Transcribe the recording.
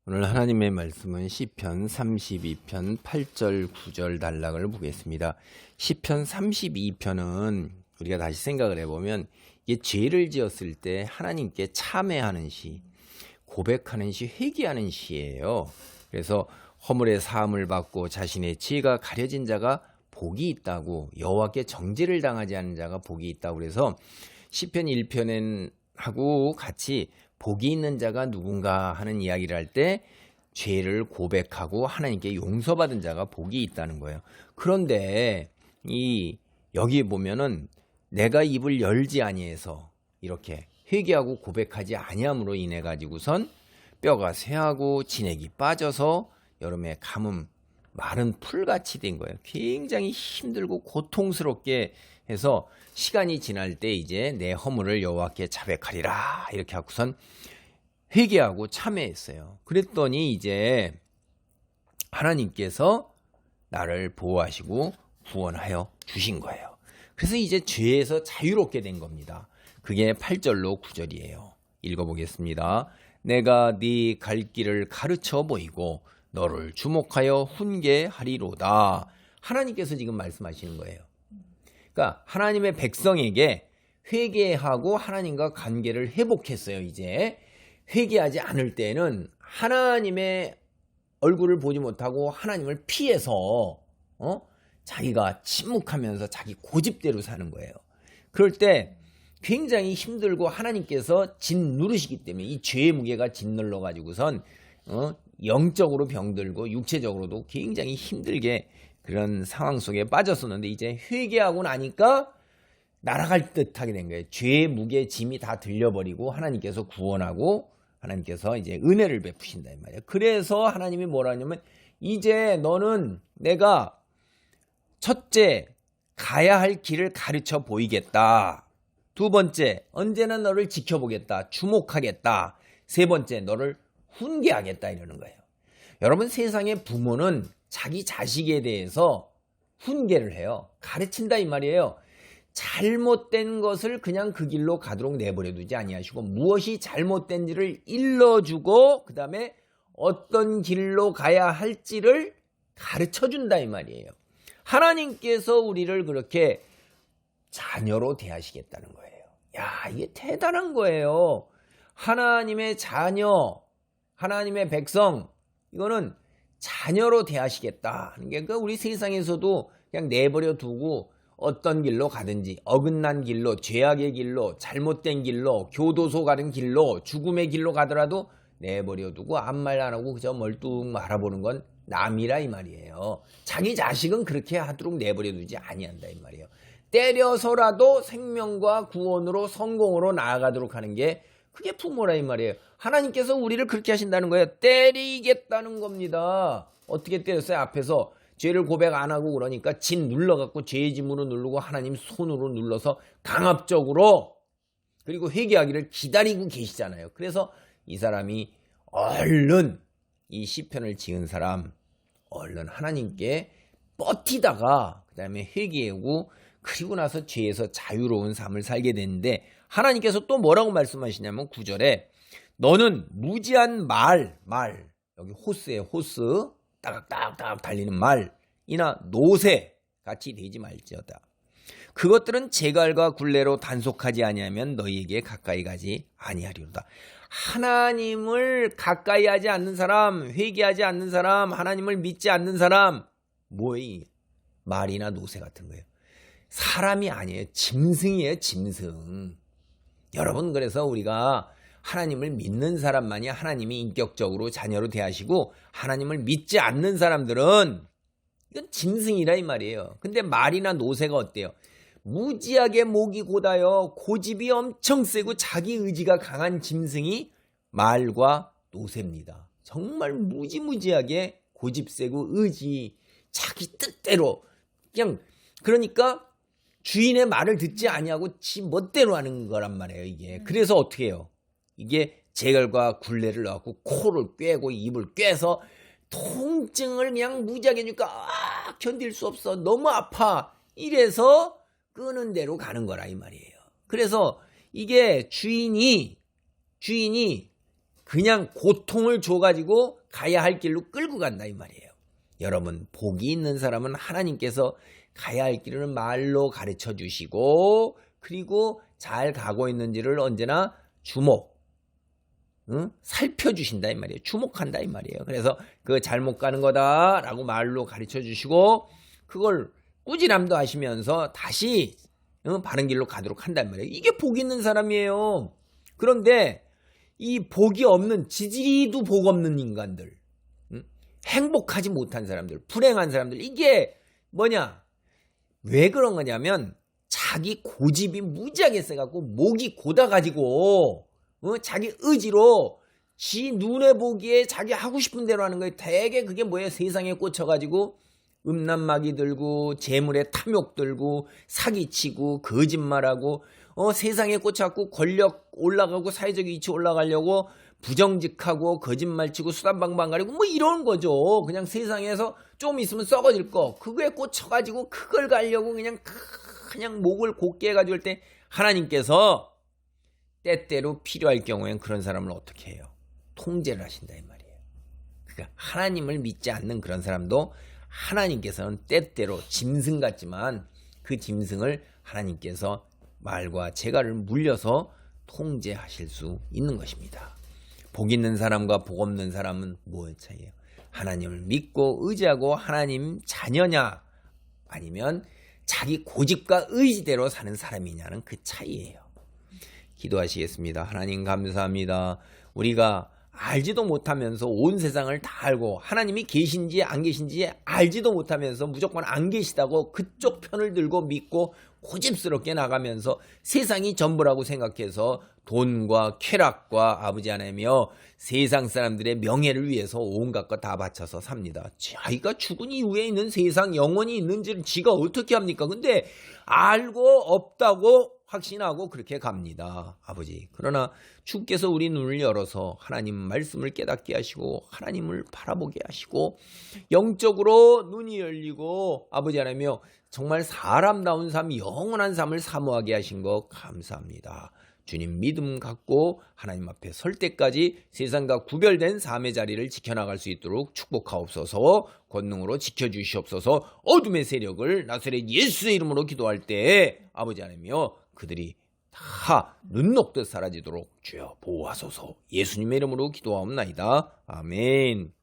오늘 하나님의 말씀은 시편 32편 8절 9절 단락을 보겠습니다. 시편 32편은 우리가 다시 생각을 해보면 이게 죄를 지었을 때 하나님께 참회하는 시, 고백하는 시, 회개하는 시예요. 그래서 허물의 사함을 받고 자신의 죄가 가려진 자가 복이 있다고, 여호와께 정죄를 당하지 않은 자가 복이 있다고, 그래서 시편 1편엔 하고 같이 복이 있는 자가 누군가 하는 이야기를 할 때 죄를 고백하고 하나님께 용서받은 자가 복이 있다는 거예요. 그런데 여기 보면은 내가 입을 열지 아니해서 이렇게 회개하고 고백하지 아니함으로 인해 가지고선 뼈가 쇠하고 진액이 빠져서 여름에 가뭄 마른 풀같이 된 거예요. 굉장히 힘들고 고통스럽게 해서 시간이 지날 때 이제 내 허물을 여호와께 자백하리라 이렇게 하고선 회개하고 참회했어요. 그랬더니 이제 하나님께서 나를 보호하시고 구원하여 주신 거예요. 그래서 이제 죄에서 자유롭게 된 겁니다. 그게 8절로 9절이에요. 읽어보겠습니다. 내가 네 갈 길을 가르쳐 보이고 너를 주목하여 훈계하리로다. 하나님께서 지금 말씀하시는 거예요. 그러니까 하나님의 백성에게 회개하고 하나님과 관계를 회복했어요. 이제 회개하지 않을 때는 하나님의 얼굴을 보지 못하고 하나님을 피해서 자기가 침묵하면서 자기 고집대로 사는 거예요. 그럴 때 굉장히 힘들고 하나님께서 짓누르시기 때문에 이 죄의 무게가 짓눌러 가지고선 영적으로 병들고 육체적으로도 굉장히 힘들게 그런 상황 속에 빠졌었는데 이제 회개하고 나니까 날아갈 듯하게 된 거예요. 죄의 무게 짐이 다 들려버리고 하나님께서 구원하고 하나님께서 이제 은혜를 베푸신다 이 말이에요. 그래서 하나님이 뭐라 하냐면 이제 너는 내가 첫째 가야 할 길을 가르쳐 보이겠다. 두 번째 언제나 너를 지켜보겠다. 주목하겠다. 세 번째 너를 훈계하겠다 이러는 거예요. 여러분 세상의 부모는 자기 자식에 대해서 훈계를 해요. 가르친다 이 말이에요. 잘못된 것을 그냥 그 길로 가도록 내버려 두지 아니하시고 무엇이 잘못된지를 일러주고 그 다음에 어떤 길로 가야 할지를 가르쳐준다 이 말이에요. 하나님께서 우리를 그렇게 자녀로 대하시겠다는 거예요. 야, 이게 대단한 거예요. 하나님의 자녀, 하나님의 백성, 이거는 자녀로 대하시겠다 하는 게 그러니까 우리 세상에서도 그냥 내버려 두고 어떤 길로 가든지 어긋난 길로, 죄악의 길로, 잘못된 길로, 교도소 가는 길로, 죽음의 길로 가더라도 내버려 두고 아무 말 안 하고 그저 멀뚱 바라보는 건 남이라 이 말이에요. 자기 자식은 그렇게 하도록 내버려 두지 아니한다 이 말이에요. 때려서라도 생명과 구원으로 성공으로 나아가도록 하는 게 그게 부모라 이 말이에요. 하나님께서 우리를 그렇게 하신다는 거예요. 때리겠다는 겁니다. 어떻게 때렸어요? 앞에서 죄를 고백 안 하고 그러니까 진 눌러갖고 죄의 짐으로 누르고 하나님 손으로 눌러서 강압적으로 그리고 회개하기를 기다리고 계시잖아요. 그래서 이 사람이 얼른 이 시편을 지은 사람 얼른 하나님께 버티다가 그 다음에 회개하고 그리고 나서 죄에서 자유로운 삶을 살게 되는데 하나님께서 또 뭐라고 말씀하시냐면 9절에 너는 무지한 말 여기 호스예요. 호스 따각따각 달리는 말이나 노새 같이 되지 말지어다. 그것들은 제갈과 굴레로 단속하지 아니하면 너희에게 가까이 가지 아니하리로다. 하나님을 가까이 하지 않는 사람, 회개하지 않는 사람, 하나님을 믿지 않는 사람 뭐이 말이나 노새 같은 거예요. 사람이 아니에요. 짐승이에요. 짐승. 여러분 그래서 우리가 하나님을 믿는 사람만이 하나님이 인격적으로 자녀로 대하시고 하나님을 믿지 않는 사람들은 이건 짐승이라 이 말이에요. 근데 말이나 노새가 어때요? 무지하게 목이 곧아요. 고집이 엄청 세고 자기 의지가 강한 짐승이 말과 노새입니다. 정말 무지무지하게 고집 세고 의지 자기 뜻대로 그냥 그러니까 주인의 말을 듣지 아니하고 지 멋대로 하는 거란 말이에요. 이게 그래서 어떻게 해요? 이게 제갈과 굴레를 넣고 코를 꿰고 입을 꿰서 통증을 그냥 무지하게 주니까 견딜 수 없어. 너무 아파. 이래서 끄는 대로 가는 거라 이 말이에요. 그래서 이게 주인이 그냥 고통을 줘가지고 가야 할 길로 끌고 간다 이 말이에요. 여러분, 복이 있는 사람은 하나님께서 가야 할 길을 말로 가르쳐 주시고, 그리고 잘 가고 있는지를 언제나 살펴주신다 이 말이에요. 주목한다 이 말이에요. 그래서 그 잘못 가는 거다라고 말로 가르쳐 주시고, 그걸 꾸지람도 하시면서 다시 바른 길로 가도록 한단 말이에요. 이게 복 있는 사람이에요. 그런데 이 복이 없는, 지지리도 복 없는 인간들, 행복하지 못한 사람들, 불행한 사람들, 이게 뭐냐? 왜 그런 거냐면 자기 고집이 무지하게 세갖고 목이 고다가지고 자기 의지로 지 눈에 보기에 자기 하고 싶은 대로 하는 거예요. 되게 그게 뭐예요? 세상에 꽂혀가지고 음란마귀 들고 재물에 탐욕 들고 사기치고 거짓말하고 세상에 꽂혀갖고 권력 올라가고 사회적 위치 올라가려고 부정직하고 거짓말치고 수단방방 가리고 뭐 이런 거죠. 그냥 세상에서 좀 있으면 썩어질 거 그거에 꽂혀가지고 그걸 가려고 그냥 목을 곧게 해가지고 할 때 하나님께서 때때로 필요할 경우엔 그런 사람을 어떻게 해요? 통제를 하신다 이 말이에요. 그러니까 하나님을 믿지 않는 그런 사람도 하나님께서는 때때로 짐승 같지만 그 짐승을 하나님께서 말과 재갈을 물려서 통제하실 수 있는 것입니다. 복 있는 사람과 복 없는 사람은 뭐의 차이예요? 하나님을 믿고 의지하고 하나님 자녀냐 아니면 자기 고집과 의지대로 사는 사람이냐는 그 차이예요. 기도하시겠습니다. 하나님 감사합니다. 우리가 알지도 못하면서 온 세상을 다 알고 하나님이 계신지 안 계신지 알지도 못하면서 무조건 안 계시다고 그쪽 편을 들고 믿고 고집스럽게 나가면서 세상이 전부라고 생각해서 돈과 쾌락과 아버지 하나님이여 세상 사람들의 명예를 위해서 온갖 것 다 바쳐서 삽니다. 자기가 죽은 이후에 있는 세상 영원히 있는지를 지가 어떻게 합니까? 근데 알고 없다고 확신하고 그렇게 갑니다. 아버지. 그러나 주께서 우리 눈을 열어서 하나님 말씀을 깨닫게 하시고 하나님을 바라보게 하시고 영적으로 눈이 열리고 아버지 하나님이여 정말 사람다운 삶, 영원한 삶을 사모하게 하신 것 감사합니다. 주님 믿음 갖고 하나님 앞에 설 때까지 세상과 구별된 삶의 자리를 지켜나갈 수 있도록 축복하옵소서. 권능으로 지켜주시옵소서. 어둠의 세력을 나사렛 예수의 이름으로 기도할 때 아버지 하나님이여 그들이 다 눈 녹듯 사라지도록 주여 보호하소서. 예수님의 이름으로 기도하옵나이다. 아멘.